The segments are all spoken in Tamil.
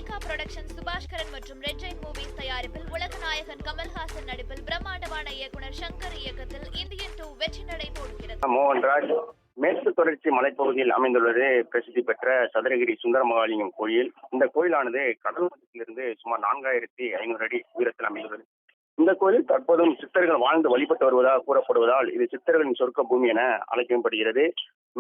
லைகா புரொடக்ஷன் சுபாஷ்கரன் மற்றும் ரெட் ஜெயின் மூவிஸ் தயாரிப்பில் உலக நாயகன் கமல்ஹாசன் நடிப்பில் பிரம்மாண்டமான இயக்குனர் சங்கர் இயக்கத்தில் இந்தியன் 2 வெற்றி நடை போடுகிறது. மோகன்ராஜ் மேற்கு தொடர்ச்சி மலைப்பகுதியில் அமைந்துள்ளது பிரசித்தி பெற்ற சதுரகிரி சுந்தரமகாலிங்கம் கோயில். இந்த கோயிலானது கடல் மட்டத்திலிருந்து சுமார் 4500 அடி உயரத்தில் அமைந்துள்ளது. இந்த கோயில் தற்போதும் சித்தர்கள் வாழ்ந்து வழிபட்டு வருவதாக கூறப்படுவதால் இது சித்தர்களின் சொர்க்க பூமி என அழைக்கப்படுகிறது.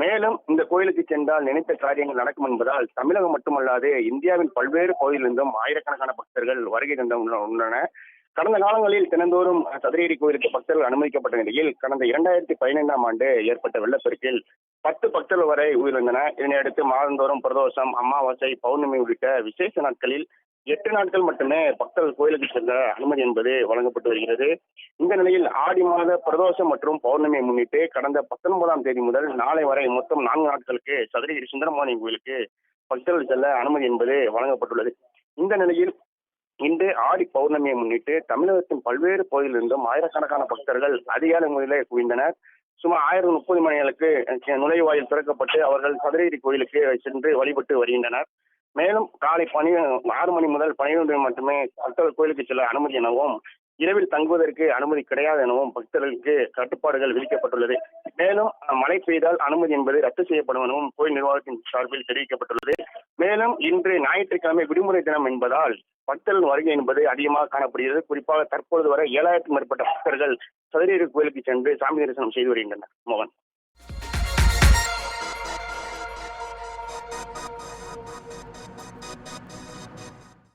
மேலும் இந்த கோயிலுக்கு சென்றால் நினைத்த காரியங்கள் நடக்கும் என்பதால் தமிழகம் மட்டுமல்லாது இந்தியாவின் பல்வேறு பகுதியிலிருந்தும் ஆயிரக்கணக்கான பக்தர்கள் வருகை தந்துள்ளனர். கடந்த காலங்களில் தினந்தோறும் சதுரகிரி கோயிலுக்கு பக்தர்கள் அனுமதிக்கப்பட்ட நிலையில் கடந்த 2015ஆம் ஆண்டு ஏற்பட்ட வெள்ளப்பெருக்கில் 10 பக்தர்கள் வரை உயிரிழந்தனர். இதனையடுத்து மாதந்தோறும் பிரதோஷம், அமாவாசை, பௌர்ணமி உள்ளிட்ட விசேஷ நாட்களில் 8 நாட்கள் மட்டுமே பக்தர்கள் கோயிலுக்கு செல்ல அனுமதி என்பது வழங்கப்பட்டு வருகிறது. இந்த நிலையில் ஆடி மாத பிரதோஷம் மற்றும் பௌர்ணமியை முன்னிட்டு கடந்த 19ஆம் தேதி முதல் நாளை வரை மொத்தம் 4 நாட்களுக்கு சதுரகிரி சுந்தரமகாலிங்கம் கோயிலுக்கு பக்தர்கள் செல்ல அனுமதி என்பது வழங்கப்பட்டுள்ளது. இந்த நிலையில் இன்று ஆடி பௌர்ணமியை முன்னிட்டு தமிழகத்தின் பல்வேறு பகுதியிலிருந்தும் ஆயிரக்கணக்கான பக்தர்கள் அதிகாலை முதலே குவிந்தனர். சுமார் 1030 மணிகளுக்கு நுழைவாயில் திறக்கப்பட்டு அவர்கள் சதுரகிரி கோயிலுக்கு சென்று வழிபட்டு வருகின்றனர். மேலும் காலை 6 மணி முதல் 12 மணி மட்டுமே பக்தர்கள் கோயிலுக்கு செல்ல அனுமதி எனவும் இரவில் தங்குவதற்கு அனுமதி கிடையாது எனவும் பக்தர்களுக்கு கட்டுப்பாடுகள் விதிக்கப்பட்டுள்ளது. மேலும் மழை பெய்தால் அனுமதி என்பது ரத்து செய்யப்படும் எனவும் கோயில் நிர்வாகத்தின் சார்பில் தெரிவிக்கப்பட்டுள்ளது. மேலும் இன்று ஞாயிற்றுக்கிழமை விடுமுறை தினம் என்பதால் பக்தர்கள் வருகை என்பது அதிகமாக காணப்படுகிறது. குறிப்பாக தற்பொழுது வரை 7000க்கும் மேற்பட்ட பக்தர்கள் சதுரகிரி கோயிலுக்கு சென்று சாமி தரிசனம் செய்து வருகின்றனர். மோகன்.